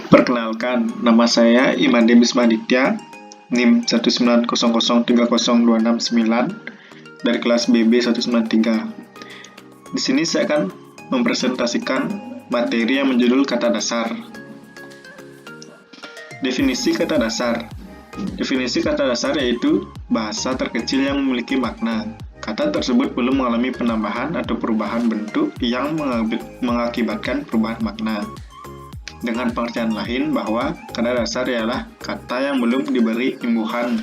Perkenalkan, nama saya Imade Bismaditya, NIM 190030269 dari kelas BB 193. Di sini saya akan mempresentasikan materi yang menjudul kata dasar. Definisi kata dasar. Definisi kata dasar yaitu bahasa terkecil yang memiliki makna. Kata tersebut belum mengalami penambahan atau perubahan bentuk yang mengakibatkan perubahan makna. Dengan pengertian lain bahwa kata dasar ialah kata yang belum diberi imbuhan.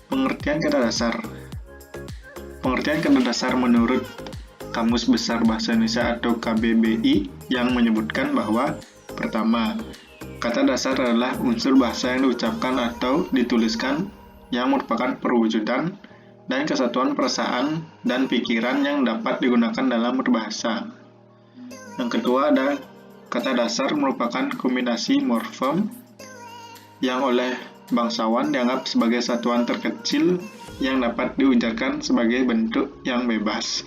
Pengertian kata dasar. Pengertian kata dasar menurut Kamus Besar Bahasa Indonesia atau KBBI yang menyebutkan bahwa pertama, kata dasar adalah unsur bahasa yang diucapkan atau dituliskan yang merupakan perwujudan dan kesatuan perasaan dan pikiran yang dapat digunakan dalam berbahasa. Yang kedua ada kata dasar merupakan kombinasi morfem yang oleh bangsawan dianggap sebagai satuan terkecil yang dapat diujarkan sebagai bentuk yang bebas.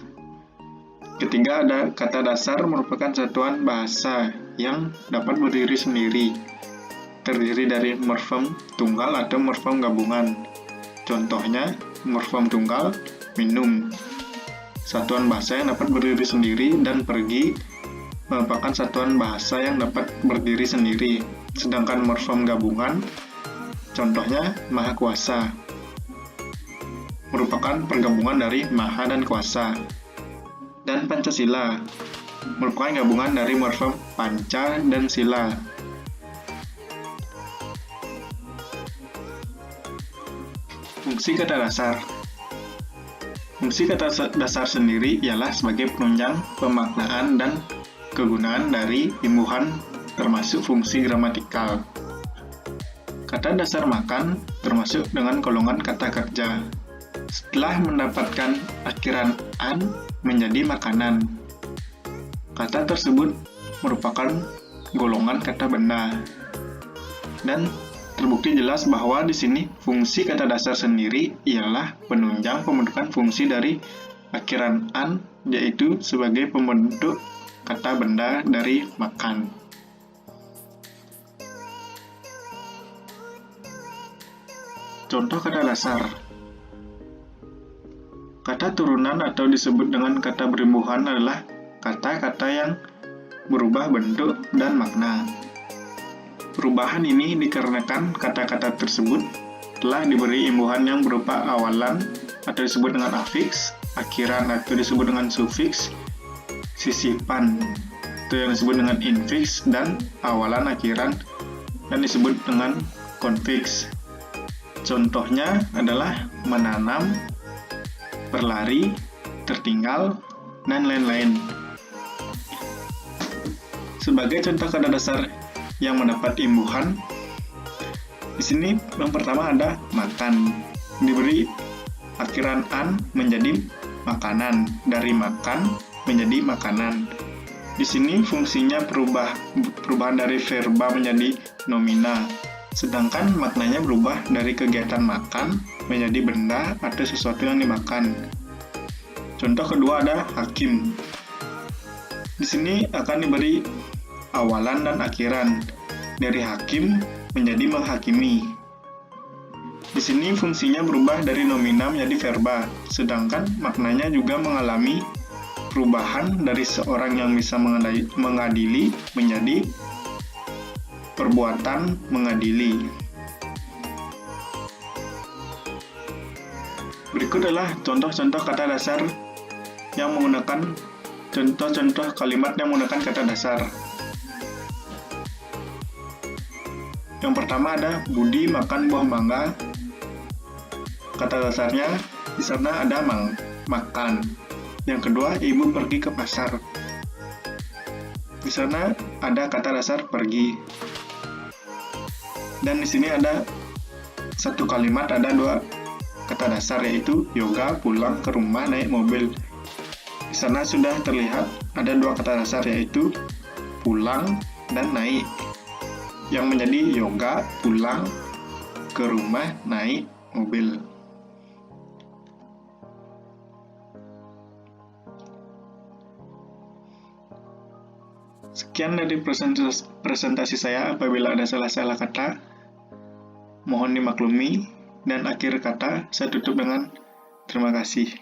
Ketiga ada kata dasar merupakan satuan bahasa yang dapat berdiri sendiri, terdiri dari morfem tunggal atau morfem gabungan. Contohnya, morfem tunggal, minum. Satuan bahasa yang dapat berdiri sendiri dan pergi merupakan satuan bahasa yang dapat berdiri sendiri. Sedangkan morfem gabungan, contohnya maha kuasa, merupakan pergabungan dari maha dan kuasa. Dan Pancasila, merupakan gabungan dari morfem panca dan sila. Fungsi kata dasar. Fungsi kata dasar sendiri ialah sebagai penunjang pemaknaan dan kegunaan dari imbuhan termasuk fungsi gramatikal. Kata dasar makan termasuk dengan golongan kata kerja. Setelah mendapatkan akhiran an menjadi makanan. Kata tersebut merupakan golongan kata benda. Dan terbukti jelas bahwa di sini fungsi kata dasar sendiri ialah penunjang pembentukan fungsi dari akhiran an, yaitu sebagai pembentuk kata benda dari makan. Contoh kata dasar. Kata turunan atau disebut dengan kata berimbuhan adalah kata-kata yang berubah bentuk dan makna. Perubahan ini dikarenakan kata-kata tersebut telah diberi imbuhan yang berupa awalan atau disebut dengan afiks, akhiran atau disebut dengan sufiks, sisipan atau yang disebut dengan infiks, dan awalan akhiran yang disebut dengan konfiks. Contohnya adalah menanam, berlari, tertinggal, dan lain-lain. Sebagai contoh kata dasar yang mendapat imbuhan, di sini yang pertama ada makan, diberi akhiran an menjadi makanan, dari makan menjadi makanan. Di sini fungsinya perubahan dari verba menjadi nomina, sedangkan maknanya berubah dari kegiatan makan menjadi benda atau sesuatu yang dimakan. Contoh kedua ada hakim. Di sini akan diberi awalan dan akhiran, dari hakim menjadi menghakimi. Di sini fungsinya berubah dari nomina menjadi verba, sedangkan maknanya juga mengalami perubahan dari seorang yang bisa mengadili menjadi perbuatan mengadili. Berikut adalah contoh-contoh kata dasar yang menggunakan contoh-contoh kalimat yang menggunakan kata dasar. Yang pertama ada Budi makan buah mangga. Kata dasarnya di sana ada makan. Yang kedua, ibu pergi ke pasar. Di sana ada kata dasar pergi. Dan di sini ada satu kalimat, ada dua kata dasar, yaitu yoga pulang ke rumah naik mobil. Di sana sudah terlihat ada dua kata dasar, yaitu pulang dan naik, yang menjadi yoga pulang ke rumah naik mobil. Sekian dari presentasi saya. Apabila ada salah-salah kata, mohon dimaklumi. Dan akhir kata, saya tutup dengan terima kasih.